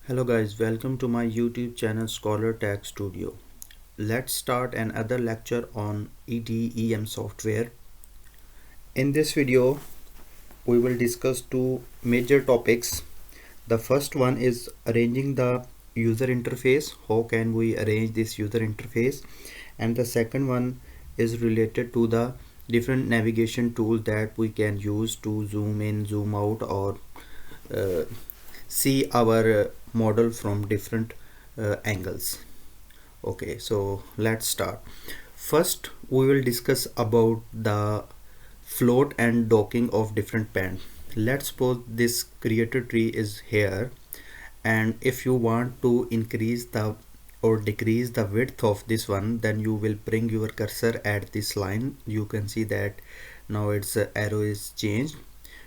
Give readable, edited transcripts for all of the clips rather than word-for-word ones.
Hello guys, welcome to my YouTube channel Scholar Tech Studio. Let's start another lecture on EDEM software. In this video, we will discuss two major topics. The first one is arranging the user interface. How can we arrange this user interface? And the second one is related to the different navigation tools that we can use to zoom in, zoom out, or see our model from different angles. Okay, so let's start. First we will discuss about the float and docking of different pen. Let's suppose this creator tree is here, and if you want to increase the or decrease the width of this one, then you will bring your cursor at this line. You can see that now its arrow is changed,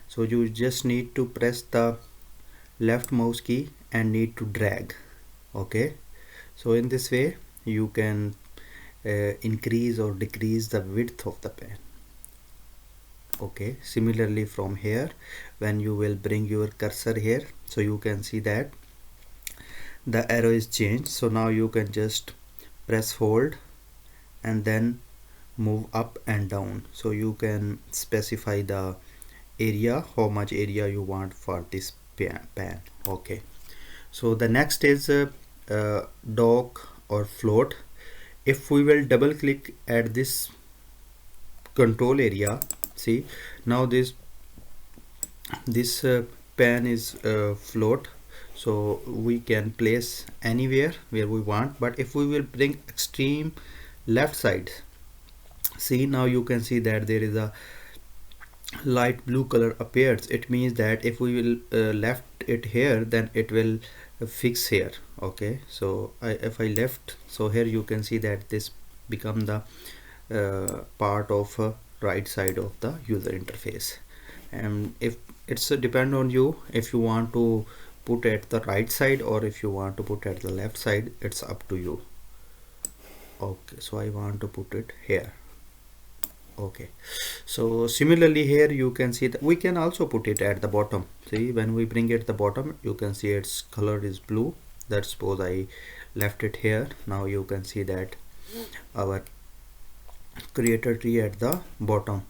so you just need to press the left mouse key and need to drag. Okay, so in this way you can increase or decrease the width of the pen. Okay, similarly from here, when you will bring your cursor here, so you can see that the arrow is changed. So now you can just press hold and then move up and down, so you can specify the area, how much area you want for this pen. Okay, so the next is dock or float. If we will double click at this control area, see now this pen is float, so we can place anywhere where we want. But if we will bring extreme left side, see now you can see that there is a light blue color appears. It means that if we will left it here, then it will fix here. Okay, so if I left, so here you can see that this become the part of right side of the user interface. And if it's depend on you, if you want to put at the right side or if you want to put at the left side, it's up to you. Okay, so I want to put it here. Okay, so similarly here you can see that we can also put it at the bottom. See, when we bring it at the bottom, you can see its color is blue. Let's suppose I left it here. Now you can see that our creator tree at the bottom.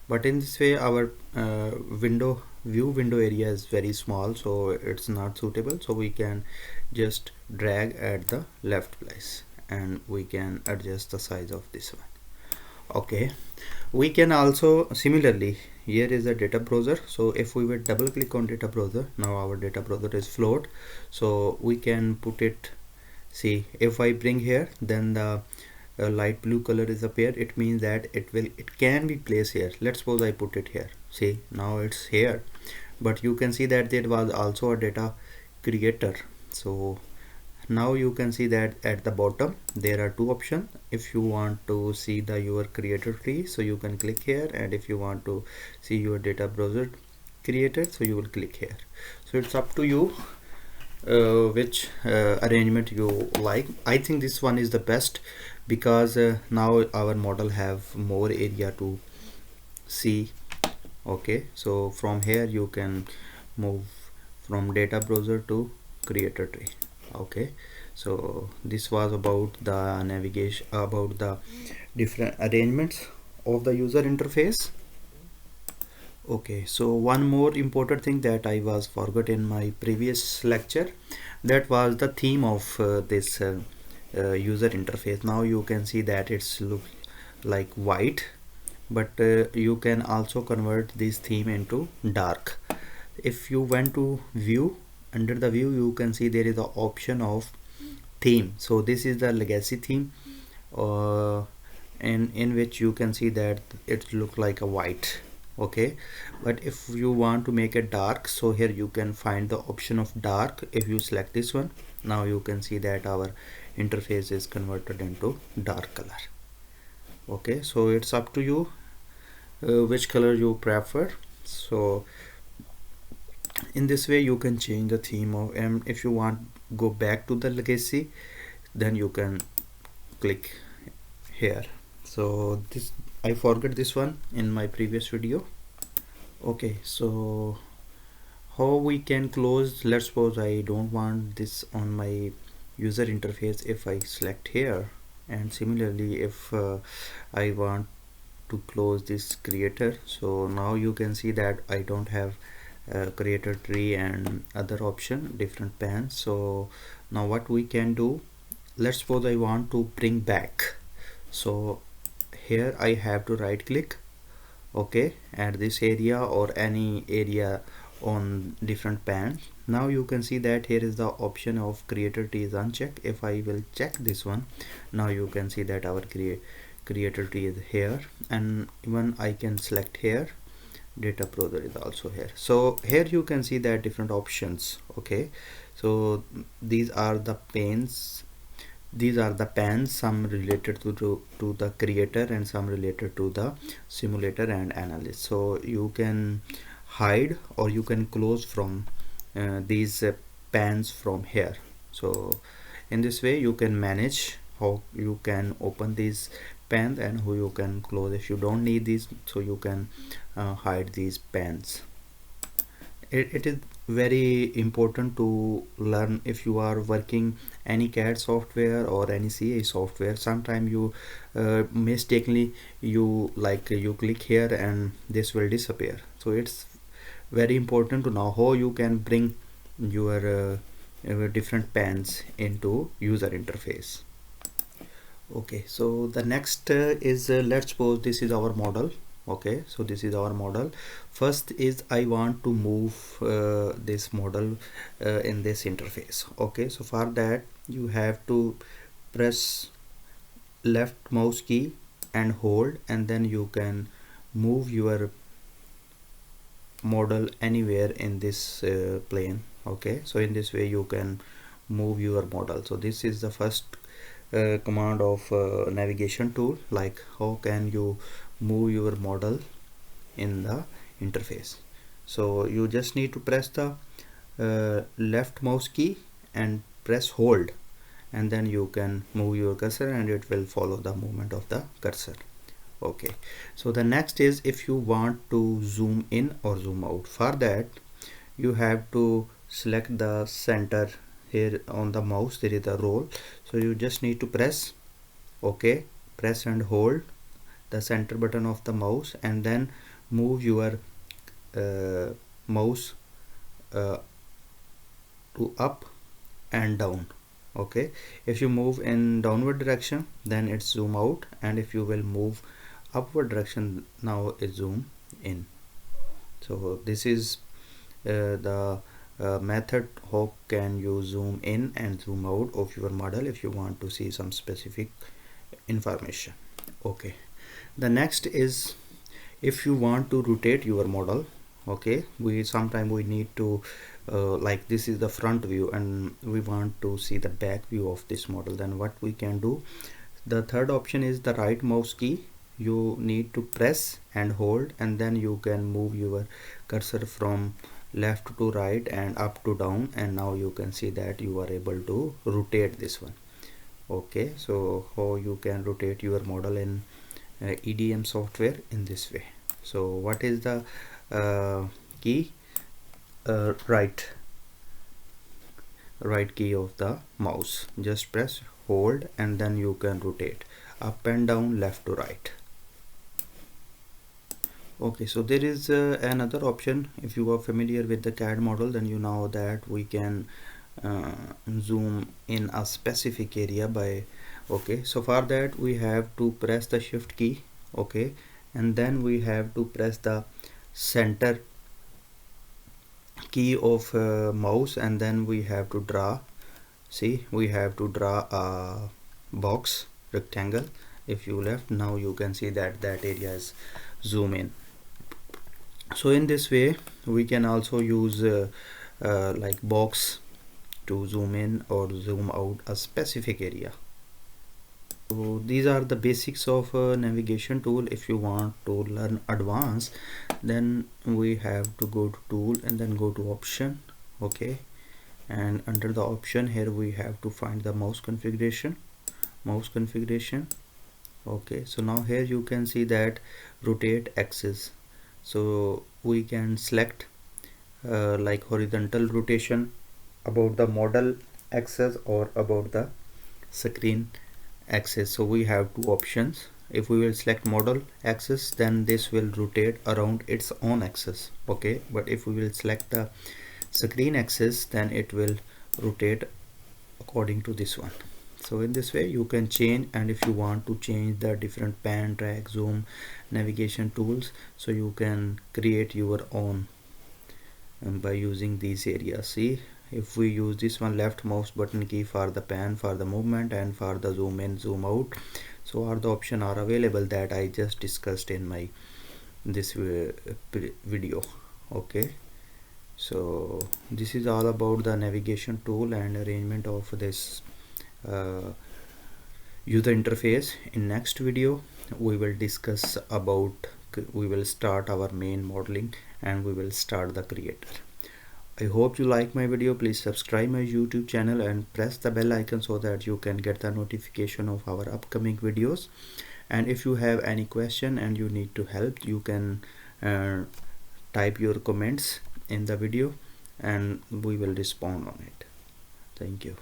But in this way our view window area is very small, so it's not suitable. So we can just drag at the left place and we can adjust the size of this one. Okay, we can also similarly, here is a data browser. So if we will double click on data browser, now our data browser is float, so we can put it. See, if I bring here, then the light blue color is appear. It means that it can be placed here. Let's suppose I put it here. See, now it's here, but you can see that there was also a data creator. So now you can see that at the bottom there are two options. If you want to see the your creator tree, so you can click here, and if you want to see your data browser created, so you will click here. So it's up to you which arrangement you like. I think this one is the best because now our model have more area to see. Okay, so from here you can move from data browser to creator tree. Okay, so this was about the navigation, about the different arrangements of the user interface. Okay, so one more important thing that I was forgot in my previous lecture, that was the theme of this user interface. Now you can see that it's look like white, but you can also convert this theme into dark. If you went to view, under the view you can see there is the option of theme. So this is the legacy theme, and in which you can see that it look like a white. Okay, but if you want to make it dark, so here you can find the option of dark. If you select this one, now you can see that our interface is converted into dark color. Okay, so it's up to you which color you prefer. So in this way you can change the theme of, and if you want go back to the legacy, then you can click here. So this, I forgot this one in my previous video. Okay, so How we can close, let's suppose I don't want this on my user interface. If I select here, and similarly if I want to close this creator, so now you can see that I don't have creator tree and other option, different pans. So now what we can do, let's suppose I want to bring back. So here I have to right click, okay, at this area or any area on different pans. Now you can see that here is the option of creator tree is unchecked. If I will check this one, now you can see that our creator tree is here, and even I can select here data browser is also here. So here you can see that different options, okay. So these are the panes, these are the pans, some related to the creator and some related to the simulator and analyst. So you can hide or you can close from these pans from here. So in this way you can manage how you can open these pans and who you can close. If you don't need these, so you can hide these pans. It is very important to learn if you are working any CAD software or any CA software. Sometimes you mistakenly you click here and this will disappear. So it's very important to know how you can bring your different pans into user interface. Okay, so the next is let's suppose this is our model. Okay, so this is our model. First is I want to move this model in this interface. Okay, so for that you have to press left mouse key and hold, and then you can move your model anywhere in this plane. Okay, so in this way you can move your model. So this is the first command of navigation tool, like how can you move your model in the interface. So you just need to press the left mouse key and press hold, and then you can move your cursor and it will follow the movement of the cursor. Okay, so the next is if you want to zoom in or zoom out. For that you have to select the center. Here on the mouse there is a roll, so you just need to press, okay, press and hold the center button of the mouse, and then move your mouse to up and down. Okay, if you move in downward direction then it's zoom out, and if you will move upward direction, now it's zoom in. So this is the method how can you zoom in and zoom out of your model if you want to see some specific information. Okay, the next is if you want to rotate your model. Okay, sometimes we need to like this is the front view and we want to see the back view of this model. Then what we can do, the third option is the right mouse key. You need to press and hold, and then you can move your cursor from left to right and up to down, and now you can see that you are able to rotate this one. Okay, so how you can rotate your model in EDEM software in this way. So what is the key? Right key of the mouse, just press hold and then you can rotate up and down, left to right. Okay, so there is another option. If you are familiar with the CAD model, then you know that we can zoom in a specific area by, okay, so for that we have to press the shift key, okay, and then we have to press the center key of mouse, and then we have to draw, see, we have to draw a box rectangle. If you left, now you can see that that area is zoom in. So in this way we can also use like box to zoom in or zoom out a specific area. So these are the basics of navigation tool. If you want to learn advanced, then we have to go to tool and then go to option. Okay, and under the option here we have to find the mouse configuration. Okay, so now here you can see that rotate axis. So we can select like horizontal rotation, about the model axis, or about the screen axis. So we have two options. If we will select model axis, then this will rotate around its own axis, okay, but if we will select the screen axis, then it will rotate according to this one. So in this way you can change, and if you want to change the different pan, drag, zoom, navigation tools, so you can create your own by using these areas. See, if we use this one, left mouse button key for the pan, for the movement, and for the zoom in, zoom out, so all the options are available that I just discussed in my this video. Okay, so this is all about the navigation tool and arrangement of this uh, user interface. In next video we will discuss about, we will start our main modeling and we will start the creator. I hope you like my video. Please subscribe my YouTube channel and press the bell icon so that you can get the notification of our upcoming videos. And if you have any question and you need to help, you can type your comments in the video and we will respond on it. Thank you.